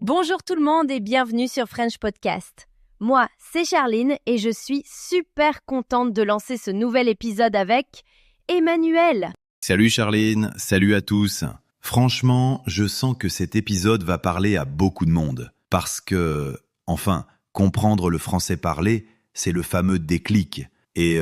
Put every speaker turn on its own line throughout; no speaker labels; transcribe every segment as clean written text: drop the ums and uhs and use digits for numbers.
Bonjour tout le monde et bienvenue sur French Podcast. Moi, c'est Charline et je suis super contente de lancer ce nouvel épisode avec Emmanuel.
Salut Charline, salut à tous. Franchement, je sens que cet épisode va parler à beaucoup de monde. Parce que, comprendre le français parlé, c'est le fameux déclic. Et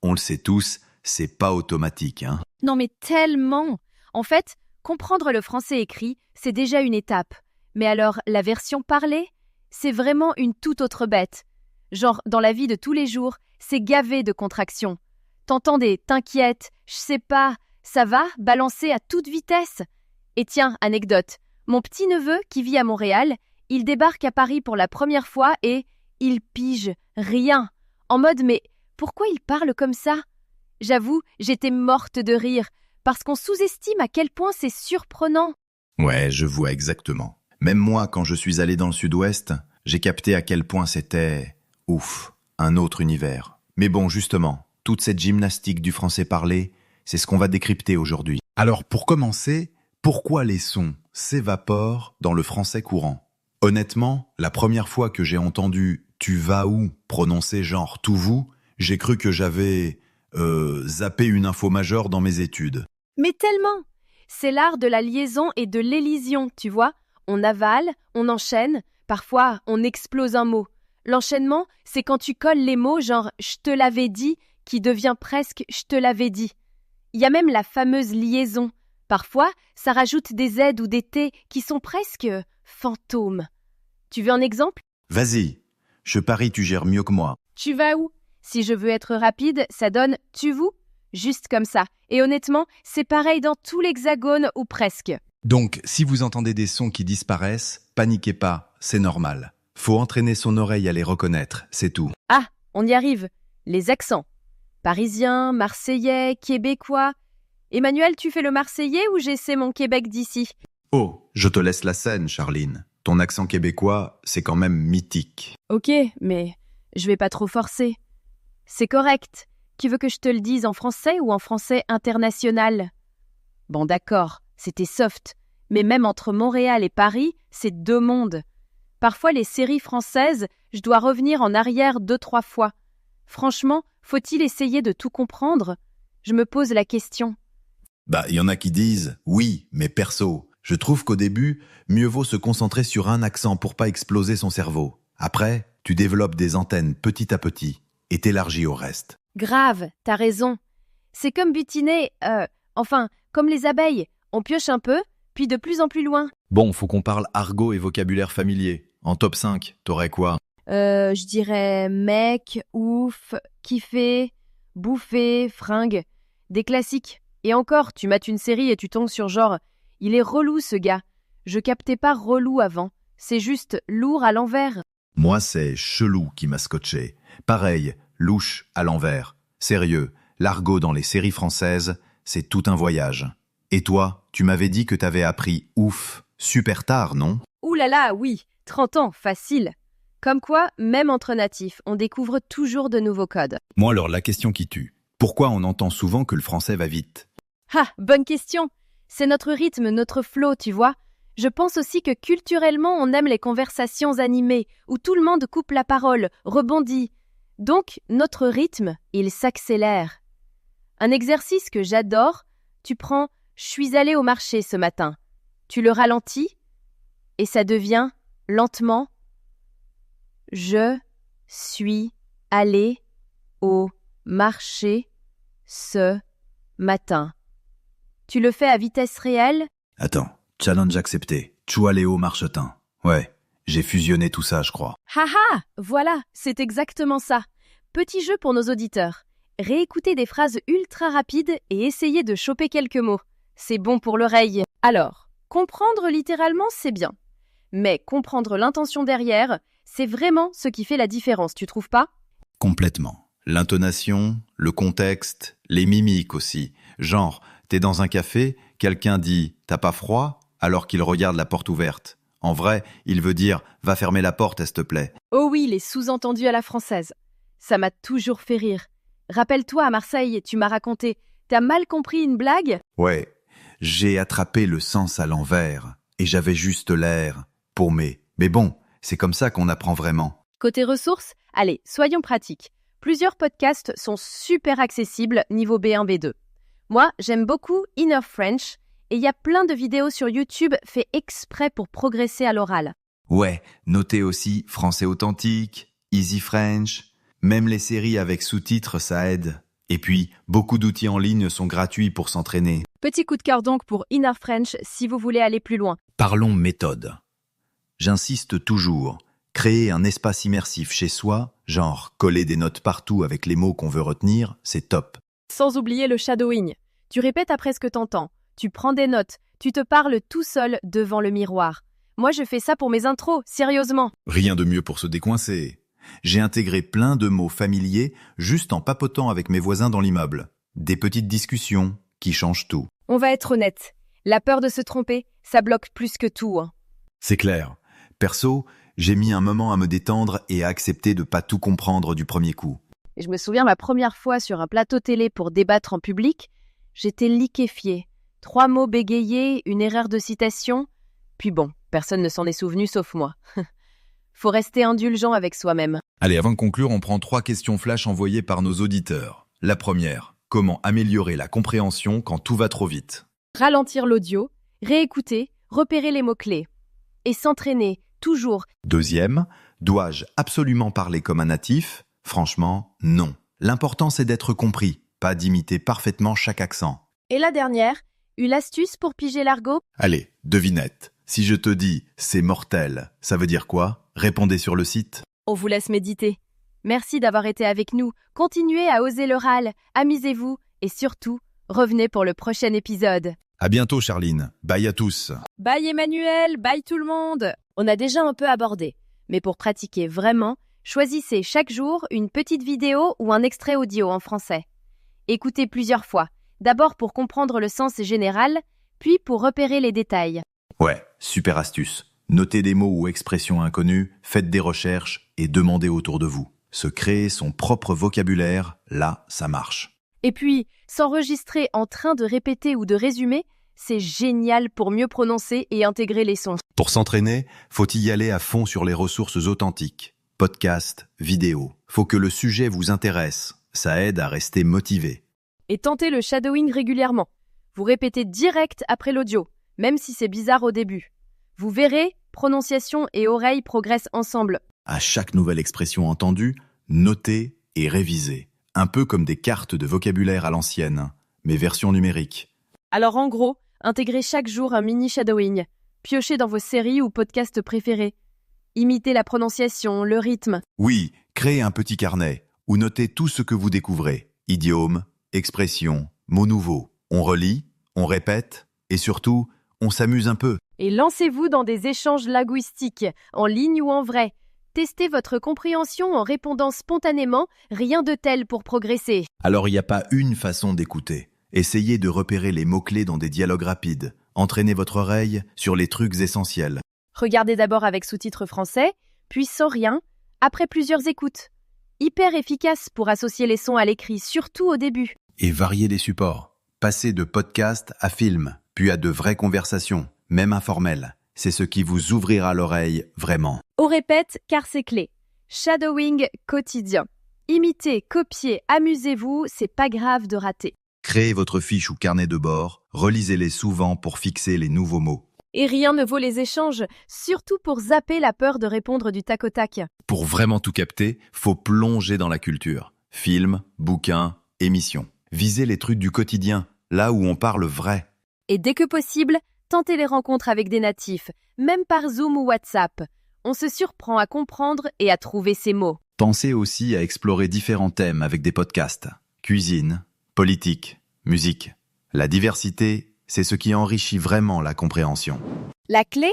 on le sait tous, c'est pas automatique, hein.
Non mais tellement. En fait, comprendre le français écrit, c'est déjà une étape. Mais alors, la version parlée, c'est vraiment une toute autre bête. Genre, dans la vie de tous les jours, c'est gavé de contractions. T'entends des « t'inquiète »,« je sais pas »,« ça va » balancés à toute vitesse. Et tiens, anecdote, mon petit-neveu qui vit à Montréal, il débarque à Paris pour la première fois et il pige rien. En mode « mais pourquoi il parle comme ça ?» J'avoue, j'étais morte de rire, parce qu'on sous-estime à quel point c'est surprenant.
Ouais, je vois exactement. Même moi, quand je suis allé dans le sud-ouest, j'ai capté à quel point c'était, un autre univers. Mais bon, justement, toute cette gymnastique du français parlé, c'est ce qu'on va décrypter aujourd'hui. Alors, pour commencer, pourquoi les sons s'évaporent dans le français courant ? Honnêtement, la première fois que j'ai entendu « tu vas où » prononcer genre « tout vous », j'ai cru que j'avais zappé une info majeure dans mes études.
Mais tellement. C'est l'art de la liaison et de l'élision, tu vois. On avale, on enchaîne, parfois on explose un mot. L'enchaînement, c'est quand tu colles les mots genre « je te l'avais dit » qui devient presque « je te l'avais dit ». Il y a même la fameuse liaison. Parfois, ça rajoute des Z ou des T qui sont presque fantômes. Tu veux un exemple ?
Vas-y, je parie tu gères mieux que moi.
Tu vas où ? Si je veux être rapide, ça donne « tu vous » juste comme ça. Et honnêtement, c'est pareil dans tout l'hexagone ou presque.
Donc, si vous entendez des sons qui disparaissent, paniquez pas, c'est normal. Faut entraîner son oreille à les reconnaître, c'est tout.
Ah, on y arrive. Les accents. Parisien, marseillais, québécois. Emmanuel, tu fais le marseillais ou j'essaie mon Québec d'ici ?
Oh, je te laisse la scène, Charline. Ton accent québécois, c'est quand même mythique.
Ok, mais je vais pas trop forcer. C'est correct. Tu veux que je te le dise en français ou en français international ? Bon, d'accord, c'était soft. Mais même entre Montréal et Paris, c'est deux mondes. Parfois, les séries françaises, je dois revenir en arrière 2-3 fois. Franchement, faut-il essayer de tout comprendre ? Je me pose la question.
Il y en a qui disent « oui, mais perso ». Je trouve qu'au début, mieux vaut se concentrer sur un accent pour pas exploser son cerveau. Après, tu développes des antennes petit à petit et t'élargis au reste.
Grave, t'as raison. C'est comme butiner, comme les abeilles. On pioche un peu, puis de plus en plus loin.
Bon, faut qu'on parle argot et vocabulaire familier. En top 5, t'aurais quoi ?
Je dirais mec, ouf, kiffer, bouffer, fringue. Des classiques. Et encore, tu mates une série et tu tombes sur genre « il est relou ce gars ». Je captais pas relou avant. C'est juste lourd à l'envers.
Moi, c'est chelou qui m'a scotché. Pareil, louche à l'envers. Sérieux, l'argot dans les séries françaises, c'est tout un voyage. Et toi, tu m'avais dit que t'avais appris ouf super tard, non ?
Ouh là là, oui, 30 ans, facile. Comme quoi, même entre natifs, on découvre toujours de nouveaux codes.
Moi alors, la question qui tue. Pourquoi on entend souvent que le français va vite ?
Ah, bonne question. C'est notre rythme, notre flow, tu vois. Je pense aussi que culturellement, on aime les conversations animées, où tout le monde coupe la parole, rebondit. Donc, notre rythme, il s'accélère. Un exercice que j'adore, tu prends « je suis allé au marché ce matin ». Tu le ralentis et ça devient lentement « je suis allé au marché ce matin ». Tu le fais à vitesse réelle.
Attends, challenge accepté. Choualéo marchetin. Ouais, j'ai fusionné tout ça, je crois.
Haha, voilà, c'est exactement ça. Petit jeu pour nos auditeurs. Réécoutez des phrases ultra rapides et essayez de choper quelques mots. C'est bon pour l'oreille. Alors, comprendre littéralement, c'est bien. Mais comprendre l'intention derrière, c'est vraiment ce qui fait la différence, tu trouves pas ?
Complètement. L'intonation, le contexte, les mimiques aussi. Genre, t'es dans un café, quelqu'un dit « t'as pas froid ?» alors qu'il regarde la porte ouverte. En vrai, il veut dire « va fermer la porte, s'il te plaît ».
Oh oui, les sous-entendus à la française. Ça m'a toujours fait rire. Rappelle-toi, à Marseille, tu m'as raconté, t'as mal compris une blague ?
Ouais, j'ai attrapé le sens à l'envers et j'avais juste l'air paumé. Mais bon, c'est comme ça qu'on apprend vraiment.
Côté ressources, allez, soyons pratiques. Plusieurs podcasts sont super accessibles niveau B1, B2. Moi, j'aime beaucoup Inner French et il y a plein de vidéos sur YouTube fait exprès pour progresser à l'oral.
Ouais, notez aussi Français authentique, Easy French, même les séries avec sous-titres, ça aide. Et puis, beaucoup d'outils en ligne sont gratuits pour s'entraîner.
Petit coup de cœur donc pour Inner French si vous voulez aller plus loin.
Parlons méthode. J'insiste toujours, créer un espace immersif chez soi, genre coller des notes partout avec les mots qu'on veut retenir, c'est top.
Sans oublier le shadowing. Tu répètes après ce que t'entends. Tu prends des notes. Tu te parles tout seul devant le miroir. Moi, je fais ça pour mes intros, sérieusement.
Rien de mieux pour se décoincer. J'ai intégré plein de mots familiers juste en papotant avec mes voisins dans l'immeuble. Des petites discussions qui changent tout.
On va être honnête. La peur de se tromper, ça bloque plus que tout.
C'est clair. Perso, j'ai mis un moment à me détendre et à accepter de pas tout comprendre du premier coup.
Et je me souviens ma première fois sur un plateau télé pour débattre en public, j'étais liquéfiée. 3 mots bégayés, une erreur de citation. Puis bon, personne ne s'en est souvenu sauf moi. Faut rester indulgent avec soi-même.
Allez, avant de conclure, on prend 3 questions flash envoyées par nos auditeurs. La première, comment améliorer la compréhension quand tout va trop vite?
Ralentir l'audio, réécouter, repérer les mots-clés. Et s'entraîner, toujours.
Deuxième, dois-je absolument parler comme un natif? Franchement, non. L'important, c'est d'être compris, pas d'imiter parfaitement chaque accent.
Et la dernière, une astuce pour piger l'argot?
Allez, devinette. Si je te dis « c'est mortel », ça veut dire quoi? Répondez sur le site.
On vous laisse méditer. Merci d'avoir été avec nous. Continuez à oser l'oral, amusez-vous et surtout, revenez pour le prochain épisode.
À bientôt, Charline. Bye à tous.
Bye Emmanuel, bye tout le monde. On a déjà un peu abordé, mais pour pratiquer vraiment, choisissez chaque jour une petite vidéo ou un extrait audio en français. Écoutez plusieurs fois, d'abord pour comprendre le sens général, puis pour repérer les détails.
Ouais, super astuce. Notez des mots ou expressions inconnues, faites des recherches et demandez autour de vous. Se créer son propre vocabulaire, là, ça marche.
Et puis, s'enregistrer en train de répéter ou de résumer, c'est génial pour mieux prononcer et intégrer les sons.
Pour s'entraîner, faut y aller à fond sur les ressources authentiques. Podcast, vidéo. Faut que le sujet vous intéresse. Ça aide à rester motivé.
Et tentez le shadowing régulièrement. Vous répétez direct après l'audio, même si c'est bizarre au début. Vous verrez, prononciation et oreille progressent ensemble.
À chaque nouvelle expression entendue, notez et révisez. Un peu comme des cartes de vocabulaire à l'ancienne, mais version numérique.
Alors en gros, intégrez chaque jour un mini shadowing. Piochez dans vos séries ou podcasts préférés. Imitez la prononciation, le rythme.
Oui, créez un petit carnet où notez tout ce que vous découvrez. Idiomes, expressions, mots nouveaux. On relit, on répète et surtout, on s'amuse un peu.
Et lancez-vous dans des échanges linguistiques, en ligne ou en vrai. Testez votre compréhension en répondant spontanément, rien de tel pour progresser.
Alors il n'y a pas une façon d'écouter. Essayez de repérer les mots-clés dans des dialogues rapides. Entraînez votre oreille sur les trucs essentiels.
Regardez d'abord avec sous-titres français, puis sans rien, après plusieurs écoutes. Hyper efficace pour associer les sons à l'écrit, surtout au début.
Et variez les supports. Passez de podcast à film, puis à de vraies conversations, même informelles. C'est ce qui vous ouvrira l'oreille vraiment.
On répète car c'est clé. Shadowing quotidien. Imitez, copiez, amusez-vous, c'est pas grave de rater.
Créez votre fiche ou carnet de bord, relisez-les souvent pour fixer les nouveaux mots.
Et rien ne vaut les échanges, surtout pour zapper la peur de répondre du tac au tac.
Pour vraiment tout capter, faut plonger dans la culture. Films, bouquins, émissions. Visez les trucs du quotidien, là où on parle vrai.
Et dès que possible, tentez les rencontres avec des natifs, même par Zoom ou WhatsApp. On se surprend à comprendre et à trouver ces mots.
Pensez aussi à explorer différents thèmes avec des podcasts. Cuisine, politique, musique. La diversité, c'est ce qui enrichit vraiment la compréhension.
La clé?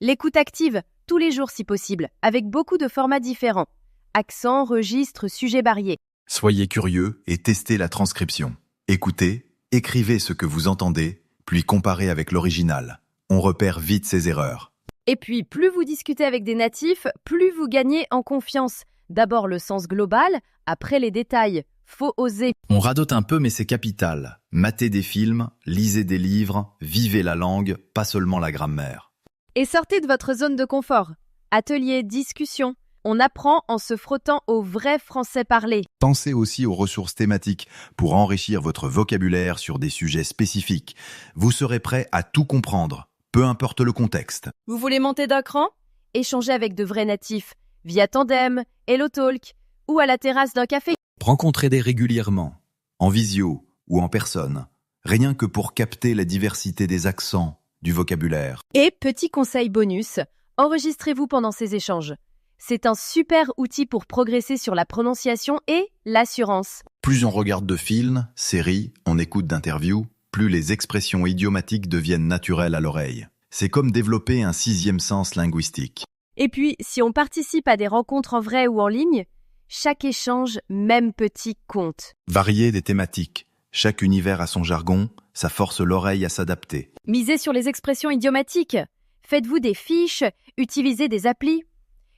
L'écoute active, tous les jours si possible, avec beaucoup de formats différents. Accent, registre, sujets variés.
Soyez curieux et testez la transcription. Écoutez, écrivez ce que vous entendez, puis comparez avec l'original. On repère vite ses erreurs.
Et puis, plus vous discutez avec des natifs, plus vous gagnez en confiance. D'abord le sens global, après les détails. Faut oser.
On radote un peu, mais c'est capital. Matez des films, lisez des livres, vivez la langue, pas seulement la grammaire.
Et sortez de votre zone de confort. Atelier, discussion. On apprend en se frottant au vrai français parlé.
Pensez aussi aux ressources thématiques pour enrichir votre vocabulaire sur des sujets spécifiques. Vous serez prêt à tout comprendre, peu importe le contexte.
Vous voulez monter d'un cran? Échangez avec de vrais natifs, via Tandem, HelloTalk ou à la terrasse d'un café.
Rencontrez-les régulièrement, en visio ou en personne, rien que pour capter la diversité des accents, du vocabulaire.
Et petit conseil bonus, enregistrez-vous pendant ces échanges. C'est un super outil pour progresser sur la prononciation et l'assurance.
Plus on regarde de films, séries, on écoute d'interviews, plus les expressions idiomatiques deviennent naturelles à l'oreille. C'est comme développer un sixième sens linguistique.
Et puis, si on participe à des rencontres en vrai ou en ligne, chaque échange, même petit, compte.
Varier des thématiques. Chaque univers a son jargon, ça force l'oreille à s'adapter.
Misez sur les expressions idiomatiques. Faites-vous des fiches, utilisez des applis.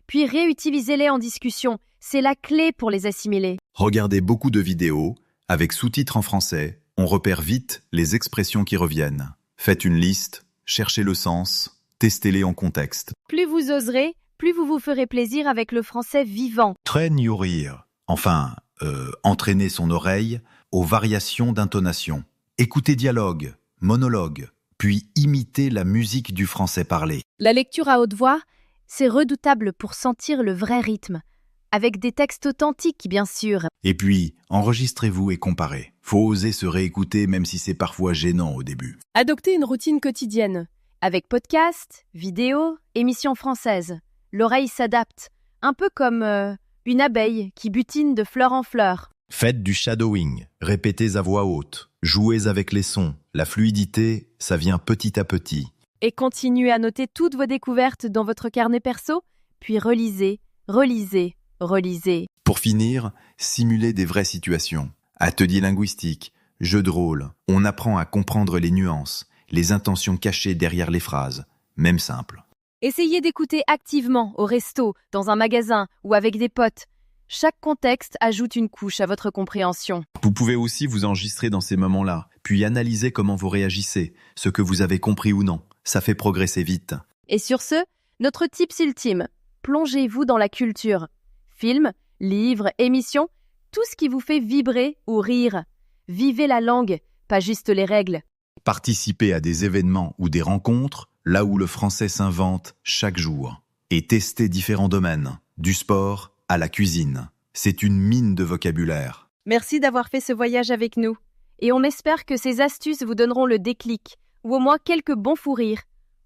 Puis réutilisez-les en discussion. C'est la clé pour les assimiler.
Regardez beaucoup de vidéos, avec sous-titres en français, on repère vite les expressions qui reviennent. Faites une liste, cherchez le sens, testez-les en contexte.
Plus vous oserez, plus vous vous ferez plaisir avec le français vivant.
Train your ear. Enfin, entraîner son oreille aux variations d'intonation. Écoutez dialogue, monologue, puis imitez la musique du français parlé.
La lecture à haute voix, c'est redoutable pour sentir le vrai rythme, avec des textes authentiques bien sûr.
Et puis, enregistrez-vous et comparez. Faut oser se réécouter même si c'est parfois gênant au début.
Adoptez une routine quotidienne, avec podcast, vidéos, émissions françaises. L'oreille s'adapte, un peu comme une abeille qui butine de fleur en fleur.
Faites du shadowing, répétez à voix haute, jouez avec les sons. La fluidité, ça vient petit à petit.
Et continuez à noter toutes vos découvertes dans votre carnet perso, puis relisez, relisez, relisez.
Pour finir, simulez des vraies situations. Ateliers linguistiques, jeux de rôle. On apprend à comprendre les nuances, les intentions cachées derrière les phrases, même simples.
Essayez d'écouter activement au resto, dans un magasin ou avec des potes. Chaque contexte ajoute une couche à votre compréhension.
Vous pouvez aussi vous enregistrer dans ces moments-là, puis analyser comment vous réagissez, ce que vous avez compris ou non. Ça fait progresser vite.
Et sur ce, notre tips ultime, plongez-vous dans la culture. Films, livres, émissions, tout ce qui vous fait vibrer ou rire. Vivez la langue, pas juste les règles.
Participez à des événements ou des rencontres, là où le français s'invente chaque jour. Et testez différents domaines, du sport à la cuisine. C'est une mine de vocabulaire.
Merci d'avoir fait ce voyage avec nous. Et on espère que ces astuces vous donneront le déclic, ou au moins quelques bons fous rires.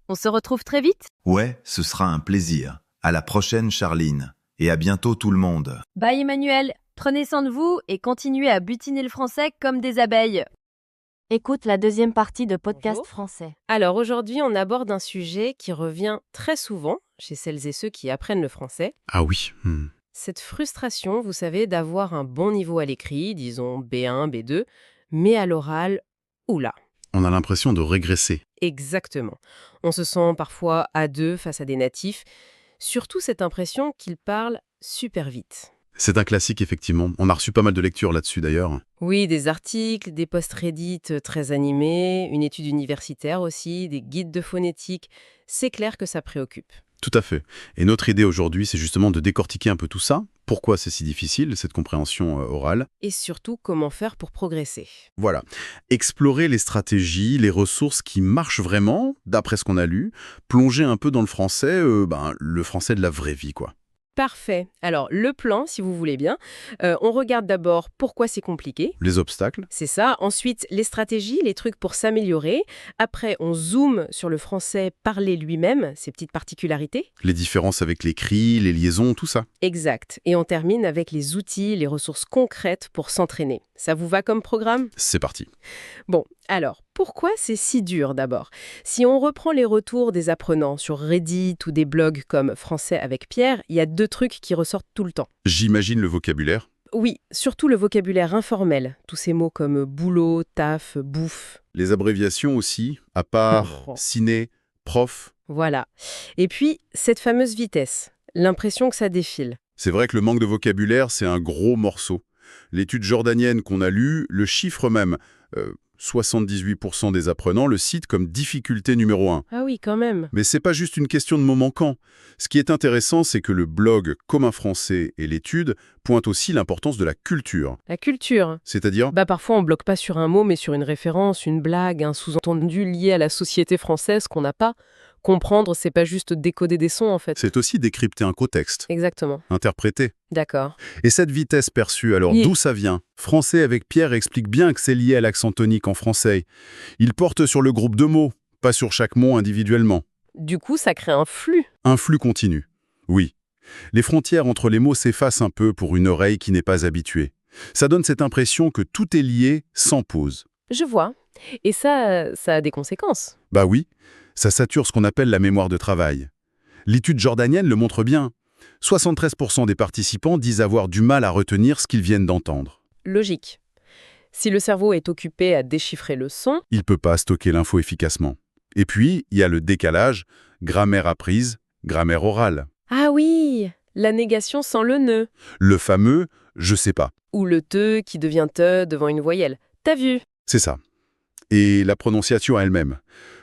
On se retrouve très vite.
Ouais, ce sera un plaisir. À la prochaine, Charline. Et à bientôt tout le monde.
Bye Emmanuel, prenez soin de vous et continuez à butiner le français comme des abeilles.
Écoute la deuxième partie de Podcast
Bonjour.
français.
Alors aujourd'hui, on aborde un sujet qui revient très souvent chez celles et ceux qui apprennent le français.
Ah oui.
Cette frustration, vous savez, d'avoir un bon niveau à l'écrit, disons B1, B2, mais à l'oral, oula.
On a l'impression de régresser.
Exactement. On se sent parfois à deux face à des natifs, surtout cette impression qu'ils parlent super vite.
C'est un classique, effectivement. On a reçu pas mal de lectures là-dessus, d'ailleurs.
Oui, des articles, des posts Reddit très animés, une étude universitaire aussi, des guides de phonétique. C'est clair que ça préoccupe.
Tout à fait. Et notre idée aujourd'hui, c'est justement de décortiquer un peu tout ça. Pourquoi c'est si difficile, cette compréhension orale?
Et surtout, comment faire pour progresser.
Voilà. Explorer les stratégies, les ressources qui marchent vraiment, d'après ce qu'on a lu. Plonger un peu dans le français, le français de la vraie vie, quoi.
Parfait. Alors, le plan, si vous voulez bien. On regarde d'abord pourquoi c'est compliqué.
Les obstacles.
C'est ça. Ensuite, les stratégies, les trucs pour s'améliorer. Après, on zoome sur le français parlé lui-même, ses petites particularités.
Les différences avec l'écrit, les liaisons, tout ça.
Exact. Et on termine avec les outils, les ressources concrètes pour s'entraîner. Ça vous va comme programme?
C'est parti.
Bon, alors, pourquoi c'est si dur d'abord? Si on reprend les retours des apprenants sur Reddit ou des blogs comme Français avec Pierre, il y a deux trucs qui ressortent tout le temps.
J'imagine le vocabulaire.
Oui, surtout le vocabulaire informel, tous ces mots comme boulot, taf, bouffe.
Les abréviations aussi, à part, ciné, prof.
Voilà. Et puis, cette fameuse vitesse, l'impression que ça défile.
C'est vrai que le manque de vocabulaire, c'est un gros morceau. L'étude jordanienne qu'on a lue le chiffre même. 78% des apprenants le citent comme difficulté numéro 1.
Ah oui, quand même.
Mais c'est pas juste une question de mots manquants. Ce qui est intéressant, c'est que le blog Comme un Français et l'étude pointent aussi l'importance de la culture.
La culture.
C'est-à-dire,
Parfois, on bloque pas sur un mot, mais sur une référence, une blague, un sous-entendu lié à la société française qu'on n'a pas. Comprendre, c'est pas juste décoder des sons, en fait.
c'est aussi décrypter un contexte,
Exactement.
interpréter.
D'accord.
Et cette vitesse perçue, alors
Oui.
d'où ça vient? Français avec Pierre explique bien que c'est lié à l'accent tonique en français. Il porte sur le groupe de mots, pas sur chaque mot individuellement.
Du coup, ça crée un flux.
Un flux continu. Oui. Les frontières entre les mots s'effacent un peu pour une oreille qui n'est pas habituée. Ça donne cette impression que tout est lié sans pause.
Je vois. Et ça a des conséquences.
Bah oui, ça sature ce qu'on appelle la mémoire de travail. L'étude jordanienne le montre bien. 73% des participants disent avoir du mal à retenir ce qu'ils viennent d'entendre.
Logique. Si le cerveau est occupé à déchiffrer le son,
Il ne peut pas stocker l'info efficacement. Et puis, il y a le décalage, grammaire apprise, grammaire orale.
ah oui, la négation sans le ne.
Le fameux « je sais pas
Ou le te qui devient te devant une voyelle. T'as vu ?» ».
C'est ça. Et la prononciation elle-même.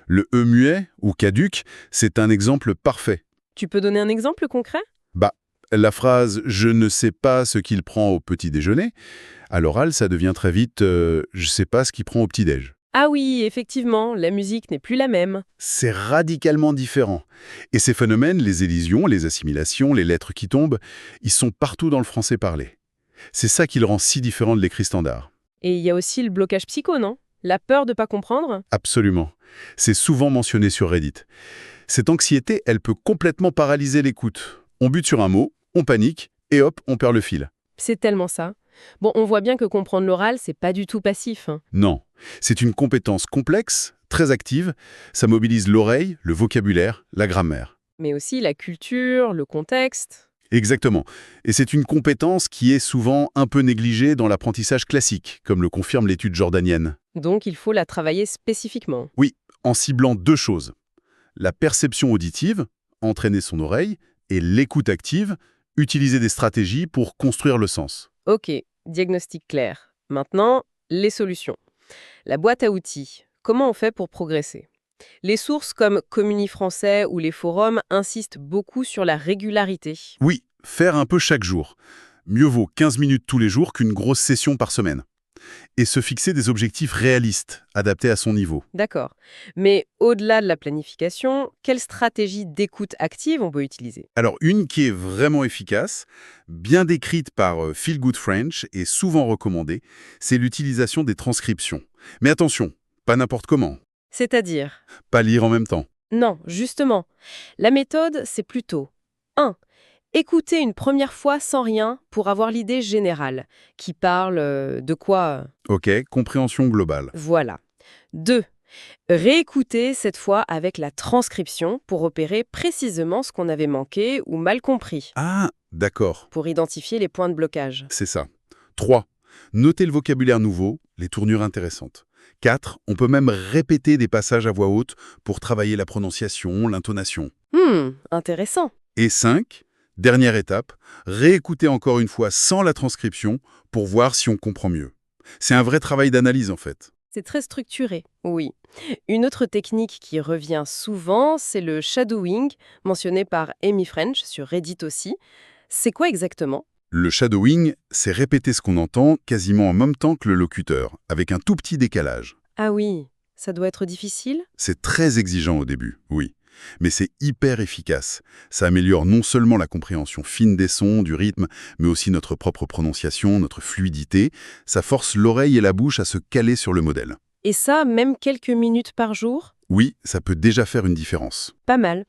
Le E muet ou caduc, c'est un exemple parfait.
Tu peux donner un exemple concret ?
La phrase « je ne sais pas ce qu'il prend au petit déjeuner », à l'oral, ça devient très vite je sais pas ce qu'il prend au petit-déj ».
Ah oui, effectivement, la musique n'est plus la même.
C'est radicalement différent. Et ces phénomènes, les élisions, les assimilations, les lettres qui tombent, ils sont partout dans le français parlé. C'est ça qui le rend si différent de l'écrit standard.
Et il y a aussi le blocage psycho, non ? La peur de pas comprendre ?
Absolument. C'est souvent mentionné sur Reddit. Cette anxiété, elle peut complètement paralyser l'écoute. On bute sur un mot, on panique, et hop, on perd le fil.
C'est tellement ça. Bon, on voit bien que comprendre l'oral, c'est pas du tout passif.
Non, c'est une compétence complexe, très active. Ça mobilise l'oreille, le vocabulaire, la grammaire.
Mais aussi la culture, le contexte.
Exactement. Et c'est une compétence qui est souvent un peu négligée dans l'apprentissage classique, comme le confirme l'étude jordanienne.
Donc il faut la travailler spécifiquement.
Oui, en ciblant deux choses. La perception auditive, entraîner son oreille, et l'écoute active, utiliser des stratégies pour construire le sens.
Ok, diagnostic clair. Maintenant, les solutions. La boîte à outils. Comment on fait pour progresser ? Les sources comme Communis Français ou les forums insistent beaucoup sur la régularité.
Oui, faire un peu chaque jour. Mieux vaut 15 minutes tous les jours qu'une grosse session par semaine. Et se fixer des objectifs réalistes, adaptés à son niveau.
D'accord. Mais au-delà de la planification, quelle stratégie d'écoute active on peut utiliser ?
Alors, une qui est vraiment efficace, bien décrite par Feel Good French et souvent recommandée, c'est l'utilisation des transcriptions. Mais attention, pas n'importe comment.
C'est-à-dire ?
Pas lire en même temps.
Non, justement. La méthode, c'est plutôt 1. Écouter une première fois sans rien pour avoir l'idée générale, qui parle de quoi ?
Ok, compréhension globale.
Voilà. 2. Réécouter cette fois avec la transcription pour repérer précisément ce qu'on avait manqué ou mal compris,
Ah, d'accord,
pour identifier les points de blocage.
c'est ça. 3. Noter le vocabulaire nouveau, les tournures intéressantes. 4. On peut même répéter des passages à voix haute pour travailler la prononciation, l'intonation.
Intéressant.
Et 5. Dernière étape, réécouter encore une fois sans la transcription pour voir si on comprend mieux. C'est un vrai travail d'analyse en fait.
C'est très structuré. Oui. Une autre technique qui revient souvent, c'est le shadowing, mentionné par Amy French sur Reddit aussi. C'est quoi exactement ?
Le shadowing, c'est répéter ce qu'on entend quasiment en même temps que le locuteur, avec un tout petit décalage.
Ah oui, ça doit être difficile ?
C'est très exigeant au début, oui. Mais c'est hyper efficace. Ça améliore non seulement la compréhension fine des sons, du rythme, mais aussi notre propre prononciation, notre fluidité. Ça force l'oreille et la bouche à se caler sur le modèle.
Et ça, même quelques minutes par jour ?
Oui, ça peut déjà faire une différence.
Pas mal.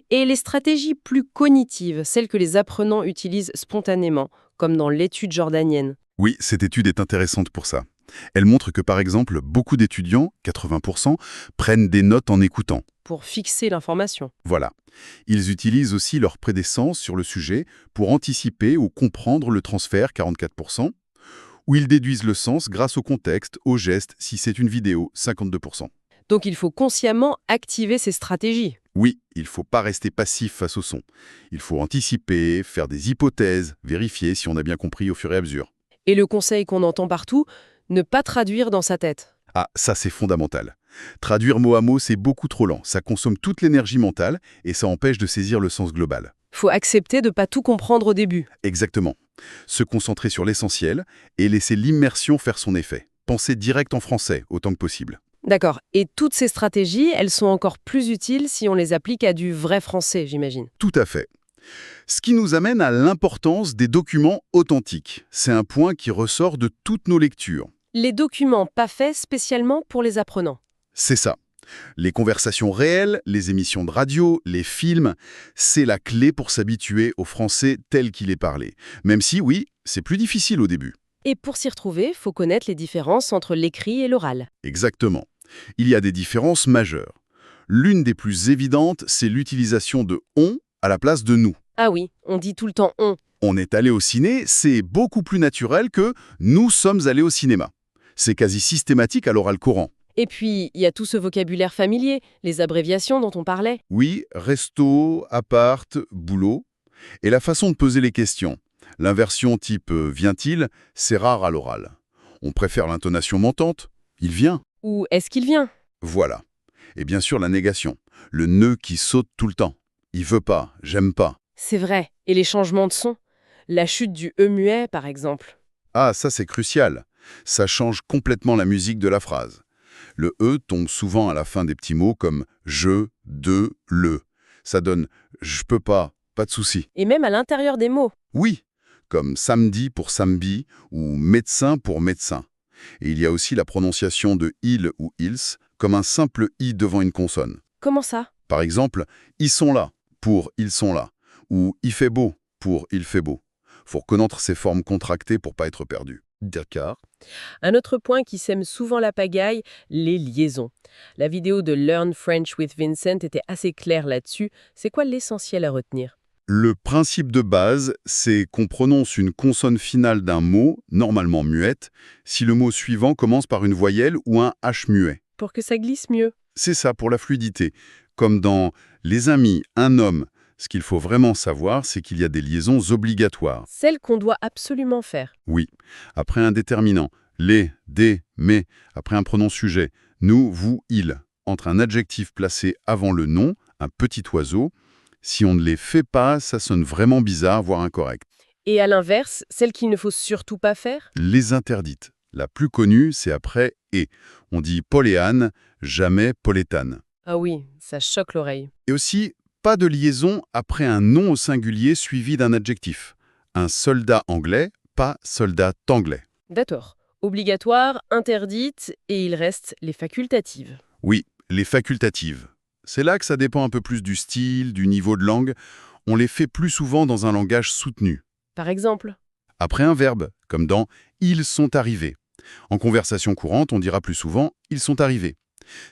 Et les stratégies plus cognitives, celles que les apprenants utilisent spontanément, comme dans l'étude jordanienne.
Oui, cette étude est intéressante pour ça. Elle montre que, par exemple, beaucoup d'étudiants, 80%, prennent des notes en écoutant.
Pour fixer l'information.
Voilà. Ils utilisent aussi leur prédécence sur le sujet pour anticiper ou comprendre le transfert, 44%, ou ils déduisent le sens grâce au contexte, au geste, si c'est une vidéo, 52%.
Donc il faut consciemment activer ces stratégies.
Oui, il ne faut pas rester passif face au son. Il faut anticiper, faire des hypothèses, vérifier si on a bien compris au fur et à mesure.
Et le conseil qu'on entend partout, ne pas traduire dans sa tête.
Ah, ça c'est fondamental. Traduire mot à mot, c'est beaucoup trop lent. Ça consomme toute l'énergie mentale et ça empêche de saisir le sens global.
Faut accepter de pas tout comprendre au début.
Exactement. Se concentrer sur l'essentiel et laisser l'immersion faire son effet. Penser direct en français, autant que possible.
D'accord. Et toutes ces stratégies, elles sont encore plus utiles si on les applique à du vrai français, j'imagine.
Tout à fait. Ce qui nous amène à l'importance des documents authentiques. C'est un point qui ressort de toutes nos lectures.
Les documents pas faits spécialement pour les apprenants.
C'est ça. Les conversations réelles, les émissions de radio, les films, c'est la clé pour s'habituer au français tel qu'il est parlé. Même si, oui, c'est plus difficile au début.
Et pour s'y retrouver, faut connaître les différences entre l'écrit et l'oral.
Exactement. Il y a des différences majeures. L'une des plus évidentes, c'est l'utilisation de « on » à la place de « nous ».
Ah oui, on dit tout le temps on.
On est allé au ciné, c'est beaucoup plus naturel que « nous sommes allés au cinéma ». C'est quasi systématique à l'oral courant.
Et puis, il y a tout ce vocabulaire familier, les abréviations dont on parlait.
Oui, resto, appart, boulot. Et la façon de poser les questions. L'inversion type « vient-il » c'est rare à l'oral. On préfère l'intonation montante. « Il vient ».
Ou est-ce qu'il vient?
Voilà. Et bien sûr la négation. Le « ne » qui saute tout le temps. « Il veut pas »,« j'aime pas ».
C'est vrai. Et les changements de son? La chute du E muet, par exemple.
Ah, ça c'est crucial. Ça change complètement la musique de la phrase. Le « e » tombe souvent à la fin des petits mots comme « je »,« de »,« le ». Ça donne « je peux pas »,« pas de souci ».
Et même à l'intérieur des mots.
Oui, comme samedi pour samedi ou médecin pour médecin. Et il y a aussi la prononciation de il ou ils comme un simple i devant une consonne.
Comment ça?
Par exemple, ils sont là pour ils sont là ou il fait beau pour il fait beau. Faut reconnaître ces formes contractées pour pas être perdu. D'accord.
Un autre point qui sème souvent la pagaille, les liaisons. La vidéo de Learn French with Vincent était assez claire là-dessus. C'est quoi l'essentiel à retenir?
Le principe de base, c'est qu'on prononce une consonne finale d'un mot, normalement muette, si le mot suivant commence par une voyelle ou un H muet.
Pour que ça glisse mieux.
C'est ça pour la fluidité. Comme dans « les amis, un homme », ce qu'il faut vraiment savoir, c'est qu'il y a des liaisons obligatoires.
Celle qu'on doit absolument faire.
Oui, après un déterminant, les, des, mais, après un pronom sujet, nous, vous, il, entre un adjectif placé avant le nom, un petit oiseau. Si on ne les fait pas, ça sonne vraiment bizarre, voire incorrect.
Et à l'inverse, celle qu'il ne faut surtout pas faire?
Les interdites. La plus connue, c'est après « et ». On dit « Paul et Anne », jamais « Paul et Anne ».
Ah oui, ça choque l'oreille.
Et aussi, pas de liaison après un nom au singulier suivi d'un adjectif. Un soldat anglais, pas soldat anglais.
D'accord. Obligatoire, interdite, et il reste les facultatives.
Oui, les facultatives. C'est là que ça dépend un peu plus du style, du niveau de langue. On les fait plus souvent dans un langage soutenu.
Par exemple?
Après un verbe, comme dans « ils sont arrivés ». En conversation courante, on dira plus souvent « ils sont arrivés ».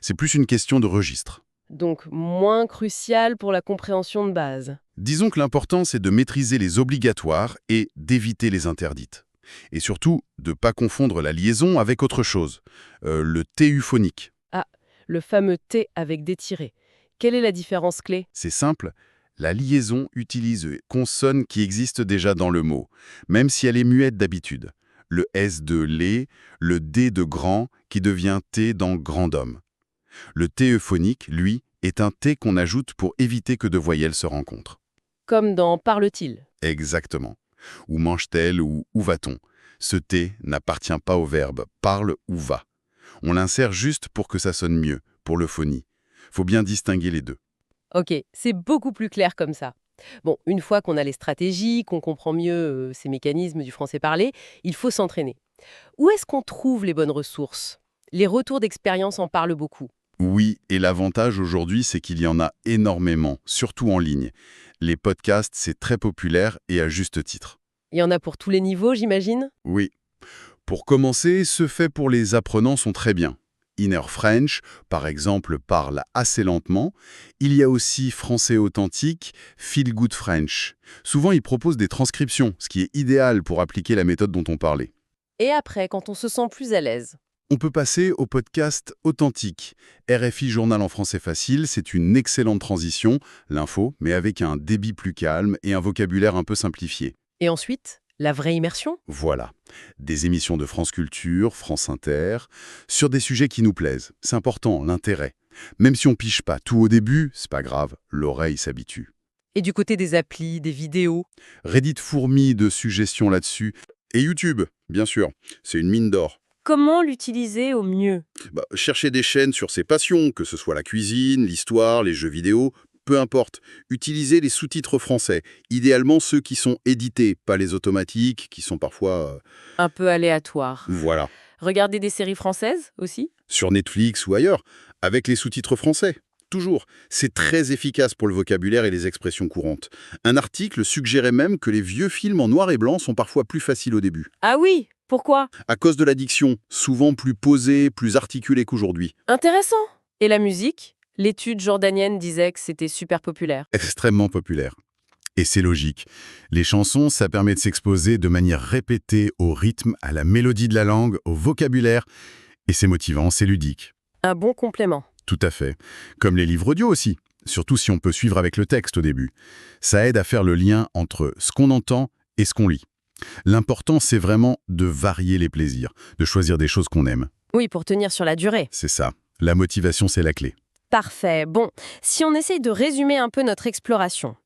C'est plus une question de registre.
Donc moins crucial pour la compréhension de base.
Disons que l'important, c'est de maîtriser les obligatoires et d'éviter les interdites. Et surtout, de ne pas confondre la liaison avec autre chose, le T euphonique.
Ah, le fameux T avec des tirets. Quelle est la différence clé?
C'est simple, la liaison utilise une consonne qui existe déjà dans le mot, même si elle est muette d'habitude. Le S de les, le D de grand qui devient T dans grand homme. Le T euphonique, lui, est un T qu'on ajoute pour éviter que deux voyelles se rencontrent.
Comme dans parle-t-il.
Exactement. Ou mange-t-elle ou où va-t-on. Ce T n'appartient pas au verbe parle ou va. On l'insère juste pour que ça sonne mieux, pour l'euphonie. Faut bien distinguer les deux.
Ok, c'est beaucoup plus clair comme ça. Bon, une fois qu'on a les stratégies, qu'on comprend mieux ces mécanismes du français parlé, il faut s'entraîner. Où est-ce qu'on trouve les bonnes ressources? Les retours d'expérience en parlent beaucoup.
Oui, et l'avantage aujourd'hui, c'est qu'il y en a énormément, surtout en ligne. Les podcasts, c'est très populaire et à juste titre.
Il y en a pour tous les niveaux, j'imagine?
Oui. Pour commencer, ceux faits pour les apprenants sont très bien. Inner French, par exemple, parle assez lentement. Il y a aussi Français authentique, Feel Good French. Souvent, ils proposent des transcriptions, ce qui est idéal pour appliquer la méthode dont on parlait.
Et après, quand on se sent plus à l'aise?
On peut passer au podcast authentique. RFI Journal en français facile, c'est une excellente transition, l'info, mais avec un débit plus calme et un vocabulaire un peu simplifié.
Et ensuite, La vraie immersion?
Voilà. Des émissions de France Culture, France Inter, sur des sujets qui nous plaisent. C'est important, l'intérêt. Même si on piche pas tout au début, c'est pas grave, l'oreille s'habitue.
Et du côté des applis, des vidéos?
Reddit fourmille de suggestions là-dessus. Et YouTube, bien sûr, c'est une mine d'or.
Comment l'utiliser au mieux?
Cherchez des chaînes sur ses passions, que ce soit la cuisine, l'histoire, les jeux vidéo, peu importe. Utilisez les sous-titres français, idéalement ceux qui sont édités, pas les automatiques, qui sont parfois...
Un peu aléatoire.
Voilà.
Regardez des séries françaises aussi?
Sur Netflix ou ailleurs, avec les sous-titres français. Toujours. C'est très efficace pour le vocabulaire et les expressions courantes. Un article suggérait même que les vieux films en noir et blanc sont parfois plus faciles au début.
Ah oui, pourquoi?
À cause de la diction, souvent plus posée, plus articulée qu'aujourd'hui.
Intéressant. Et la musique? L'étude jordanienne disait que c'était super populaire.
Extrêmement populaire. Et c'est logique. Les chansons, ça permet de s'exposer de manière répétée au rythme, à la mélodie de la langue, au vocabulaire. Et c'est motivant, c'est ludique.
Un bon complément.
Tout à fait. Comme les livres audio aussi. Surtout si on peut suivre avec le texte au début. Ça aide à faire le lien entre ce qu'on entend et ce qu'on lit. L'important, c'est vraiment de varier les plaisirs, de choisir des choses qu'on aime.
Oui, pour tenir sur la durée.
C'est ça. La motivation, c'est la clé.
Parfait. Bon, si on essaye de résumer un peu notre exploration.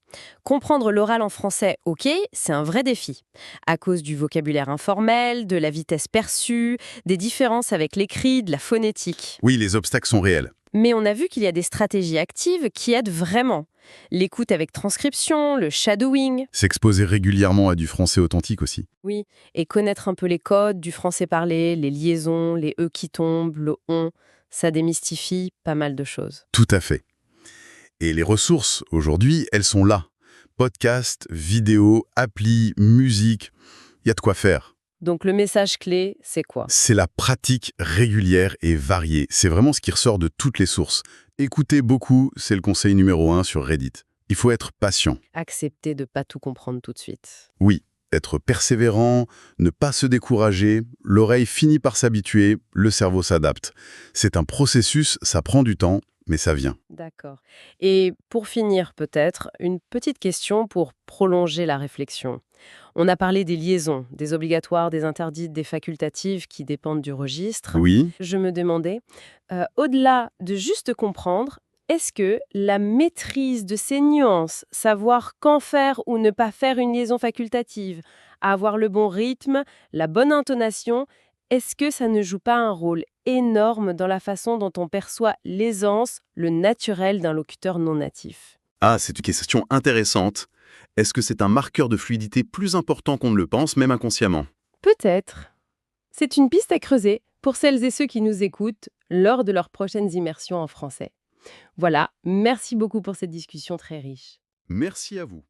Comprendre l'oral en français, ok, c'est un vrai défi. À cause du vocabulaire informel, de la vitesse perçue, des différences avec l'écrit, de la phonétique.
Oui, les obstacles sont réels.
Mais on a vu qu'il y a des stratégies actives qui aident vraiment. L'écoute avec transcription, le shadowing.
S'exposer régulièrement à du français authentique aussi.
Oui, et connaître un peu les codes du français parlé, les liaisons, les e qui tombent, le on. Ça démystifie pas mal de choses.
Tout à fait. Et les ressources, aujourd'hui, elles sont là. Podcasts, vidéos, applis, musique, il y a de quoi faire.
Donc le message clé, c'est quoi?
C'est la pratique régulière et variée. C'est vraiment ce qui ressort de toutes les sources. Écoutez beaucoup, c'est le conseil numéro 1 sur Reddit. Il faut être patient.
Accepter de pas tout comprendre tout de suite.
Oui, être persévérant, ne pas se décourager, l'oreille finit par s'habituer, le cerveau s'adapte. C'est un processus, ça prend du temps, mais ça vient.
D'accord. Et pour finir, peut-être, une petite question pour prolonger la réflexion. On a parlé des liaisons, des obligatoires, des interdites, des facultatives qui dépendent du registre.
Oui,
Je me demandais, au-delà de juste comprendre, est-ce que la maîtrise de ces nuances, savoir quand faire ou ne pas faire une liaison facultative, avoir le bon rythme, la bonne intonation, est-ce que ça ne joue pas un rôle énorme dans la façon dont on perçoit l'aisance, le naturel d'un locuteur non natif?
Ah, c'est une question intéressante. Est-ce que c'est un marqueur de fluidité plus important qu'on ne le pense, même inconsciemment?
Peut-être. C'est une piste à creuser pour celles et ceux qui nous écoutent lors de leurs prochaines immersions en français. Voilà, merci beaucoup pour cette discussion très riche.
merci à vous.